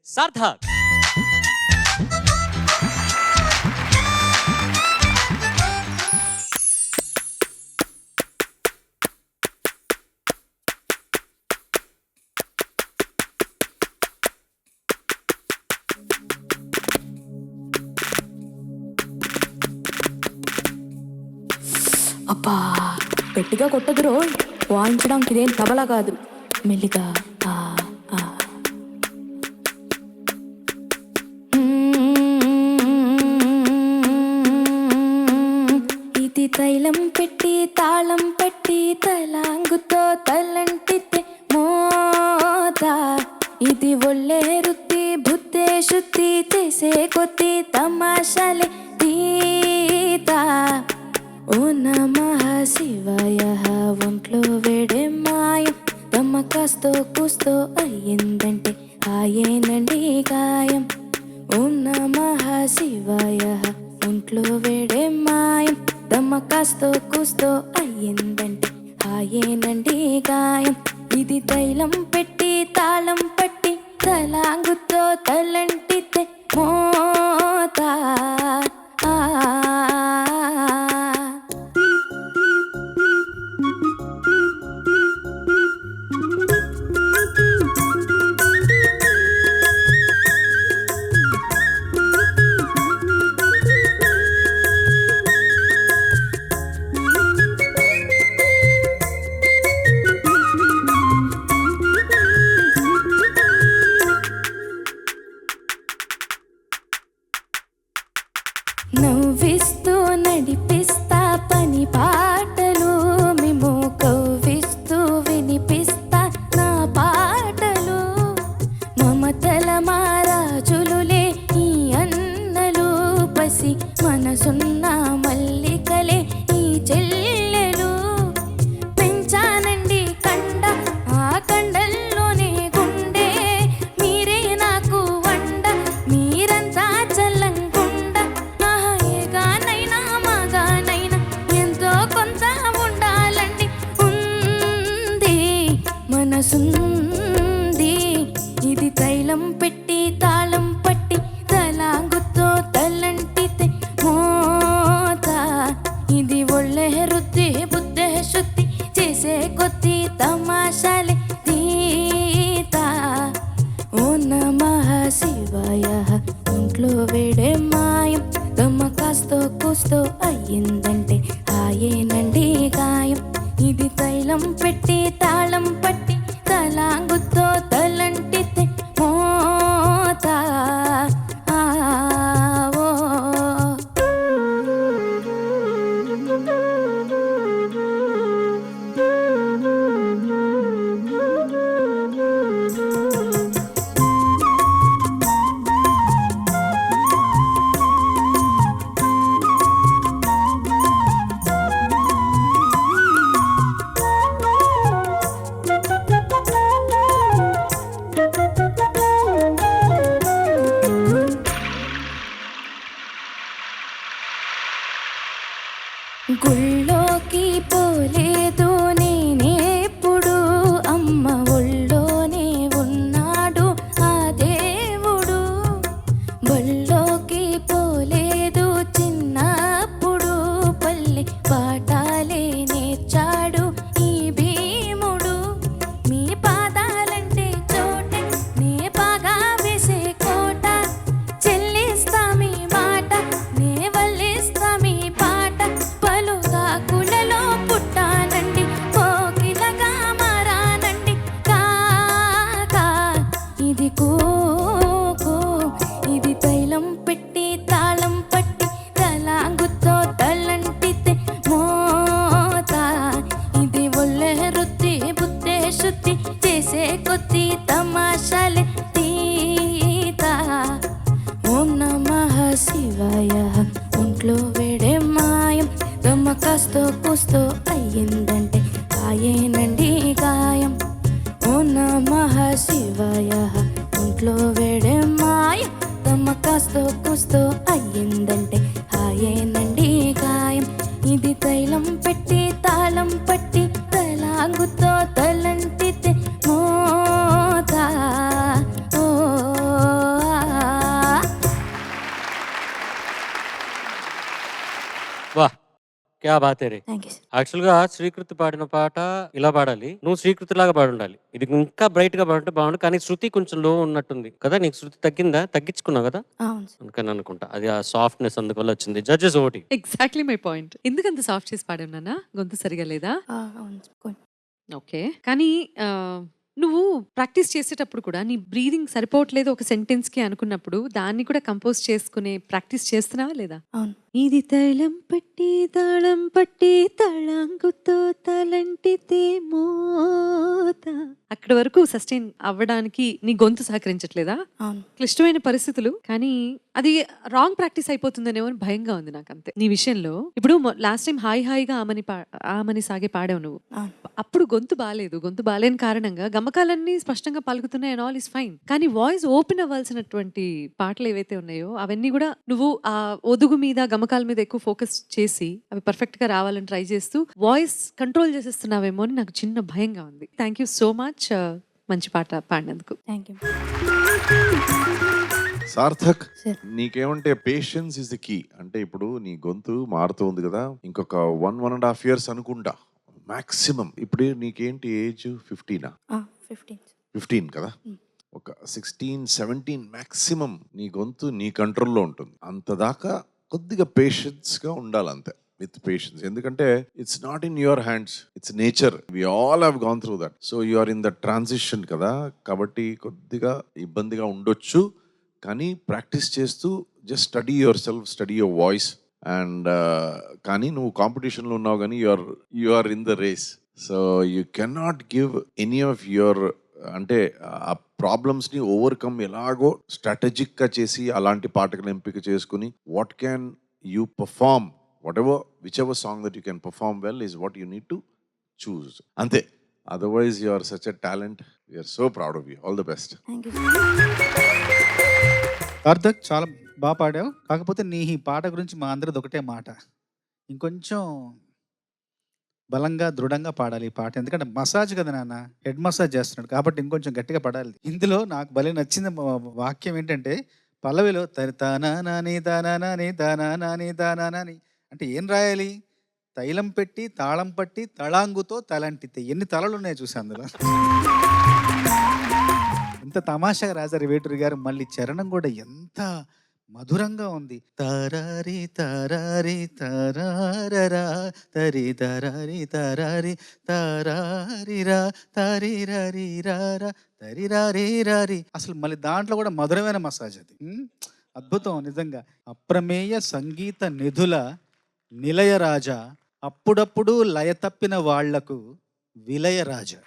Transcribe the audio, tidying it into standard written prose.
సార్థక్. అబ్బా గట్టిగా కొట్టదురో, వాయించడానికి ఇదేం తబలా కాదు, మెల్లిగా. ఇది తైలం పెట్టి తాళం పట్టి తలాంగుతో తలంటితే మోతా, ఇది ఒళ్ళే రుత్తి బుద్ధే శుద్ధి చేసే కొద్ది తమాషాలే తీతా. ఓ నమః శివాయ, ఒంట్లో వేడే మాయం, తమ్మకాస్తో కూస్తో అయ్యిందంటే ఆయేనండి గాయం. ఓ నమః శివాయ, ఒంట్లో వేడే మాయం, తమ్మకాస్తో కూస్తో అయ్యిందంటే ఆయేనండి గాయం. ఇది తైలం పెట్టి తాళం పట్టి తలాంగుతో తలంటితే మోతా. నవ్విస్తూ నడిపిస్తా పని పాటలు, మేము కవ్విస్తూ వినిపిస్తా నా పాటలు. మమతల మారాజులులే ఈ అన్నలు, పసి మనసున్న మల్లికలే ఈ చెల్లెలు. పెంచానండి కండ, ఆ కండల్లోనే గుండె, మీరే నాకు వండ, మీరంతా చల్లంగా మనసుంది. ఇది తైలం పెట్టి తాళం పట్టి తలాంగుతో తలంటితే మోతా, ఇది ఒళ్ళే రుద్ది బుద్ధే శుద్ధి చేసే కొద్ది తమాషాలే తీతా. ఓ నమః శివాయ, ఒంట్లో వేడే మాయం, తమ్మకాస్తో కూస్తో అయ్యిందంటే ఆయేనండి గాయం. ఇది తైలం పెట్టి తాళం పట్టి తలాంగుతో తలంటితే మోతా. గుళ్ళోకి పోలేదు నేనేప్పుడు, అమ్మ ఒళ్ళోనే ఉన్నాడు ఆ దేవుడు. బళ్ళోకి పోలేదు చిన్నప్పుడు, పల్లె పాఠాలే నేర్చాడు ఈ భీముడు. మీ పాదాలంటే చోటే నే బాగా వేసే కోట, చెల్లిస్తా మీ మాట నే వల్లిస్తా మీ పాట. పలుగా కులలో పుట్టానండి, కోకిలగా మారానండి కాకా. ఇది కోకో, ఇది తైలం పెట్టి తాళం పట్టి తలాంగుతో తలంటితే మోతా, ఇది ఒళ్ళే రుద్ది బుద్ధే శుద్ధి చేసే కొద్ది తమాషాలే తీతా. ఓం నమః శివాయ, ఒంట్లో వేడే మాయం, తమ్మకాస్తో కూస్తో అయ్యిందంటే ఆయేనండి గాయం. ఓ నమః శివాయ, ఒంట్లో వేడే మాయం, తమ్మకాస్తో కూస్తో అయ్యిందంటే ఆయేనండి గాయం. ఇది తైలం పెట్టి తాళం పట్టి తలాంగుతో తలంటితే మోతా. ఓ క్యా బాతే రే. Thank you sir. యాక్చువల్‌గా 'శ్రీకృతి' పాడిన పాట ఇలా పాడాలి. నువ్వు 'శ్రీకృతి'లాగా పాడుండాలి. ఇది ఇంకా బ్రైట్‌గా పాడుంటే బాగుండు. కానీ శృతి కొంచెం లో ఉన్నట్టుంది కదా! నీకు శృతి తగ్గిందా? తగ్గించుకున్నావు కదా! అవును సార్. అందుకని అనుకుంటా. అది ఆ సాఫ్ట్‌నెస్ అందువల్ల వచ్చింది. జడ్జెస్ ఓటి. Exactly my point. ఎందుకంత సాఫ్ట్ చేసి పాడావు నాన్న? గొంతు సరిగా లేదా? అవును సార్. ఓకే. కానీ నువ్వు ప్రాక్టీస్ చేసేటప్పుడు కూడా నీ బ్రీదింగ్ సరిపోవట్లేదు ఒక సెంటెన్స్‌కి అనుకున్నప్పుడు దాన్ని కూడా కంపోజ్ చేసుకునే ప్రాక్టీస్ చేస్తున్నావా లేదా? అవును. ఇది తైలం పట్టి తాళం పట్టి తళంకుతో తలంటితే మోత అక్కడి వరకు సస్టైన్ అవ్వడానికి నీ గొంతు సహకరించట్లేదా? అవును. క్లిష్టమైన పరిస్థితులు కానీ అది రాంగ్ ప్రాక్టీస్ అయిపోతుందనేమో అని భయంగా ఉంది నాకు అంతే నీ విషయంలో. ఇప్పుడు లాస్ట్ టైం హాయిగా ఆమని సాగే పాడావు నువ్వు. అవును. అప్పుడు గొంతు బాలేదు. గొంతు బాలేని కారణంగా గమకాలన్నీ స్పష్టంగా పలుకుతున్నాయి అండ్ ఆల్ ఇస్ ఫైన్. కానీ వాయిస్ ఓపెన్ అవ్వాల్సినటువంటి పాటలు ఏవైతే ఉన్నాయో అవన్నీ కూడా నువ్వు ఆ ఒదుగు మీద గమకాల మీద ఎక్కువ ఫోకస్ చేసి అవి పర్ఫెక్ట్ గా రావాలని ట్రై చేస్తూ వాయిస్ కంట్రోల్ చేసేస్తున్నావేమో అని నాకు చిన్న భయంగా ఉంది. థ్యాంక్ యూ సో మచ్ మంచి పాట పాడినందుకు. Thank you. సార్థక్, సార్. నీకేమంటే పేషెన్స్ ఇస్ ద కీ. అంటే ఇప్పుడు నీ గొంతు మారుతూ ఉంది కదా, ఇంకొక 1.5 years అనుకుంటా మాక్సిమం. ఇప్పుడు నీకేంటి ఏజ్? 15 15. 15 కదా, ఒక 16, 17 మాక్సిమం నీ గొంతు నీ కంట్రోల్లో ఉంటుంది. అంత దాకా కొద్దిగా పేషెన్స్గా ఉండాలి అంతే, విత్ పేషెన్స్. ఎందుకంటే it's not in your hands, it's nature. We all have gone through that. So you are in the transition కదా, కాబట్టి కొద్దిగా ఇబ్బందిగా ఉండొచ్చు. కానీ ప్రాక్టీస్ చేస్తూ just study yourself, study your voice. And కానీ నువ్వు కాంపిటీషన్లో ఉన్నావు, కానీ you are in the race. So you cannot give any of your, అంటే ఆ ప్రాబ్లమ్స్ని ఓవర్కమ్ ఎలాగో స్ట్రాటజిక్గా చేసి అలాంటి పాటలు ఎంపిక చేసుకుని what can you perform, whichever song that you can perform well is what you need to choose అంతే. Otherwise you are such a talent. We're so proud of you. All the best. Thank you. Sarthak, చాలా బాగా పాడావు. కాకపోతే నీ ఈ పాట గురించి మా అందరిది ఒకటే మాట, ఇంకొంచెం బలంగా దృఢంగా పాడాలి ఈ పాట. ఎందుకంటే మసాజ్ కదా నాన్న, హెడ్ మసాజ్ చేస్తున్నాడు కాబట్టి ఇంకొంచెం గట్టిగా పడాలి. ఇందులో నాకు భలే నచ్చింది వాక్యం ఏంటంటే పల్లవిలో తరితానాని దానాని దానాని దానాని అంటే ఏం రాయాలి? తైలం పెట్టి తాళం పట్టి తళాంగుతో తలంటితే. ఎన్ని తలలు ఉన్నాయో చూసి అందులో. ఎంత తమాషాగా రాశారు వేటూరి గారు. మళ్ళీ చరణం కూడా ఎంత మధురంగా ఉంది. తరారి తరారి తరారరా తరి తరారి తరారి తరారిరా తరిరరి రారా తరిరారి రారి. అసలు మళ్ళీ దాంట్లో కూడా మధురమైన మసాజ్ అది. అద్భుతం నిజంగా. అప్రమేయ సంగీత నిధుల నిలయరాజా, అప్పుడప్పుడు లయ తప్పిన వాళ్లకు విలయరాజా.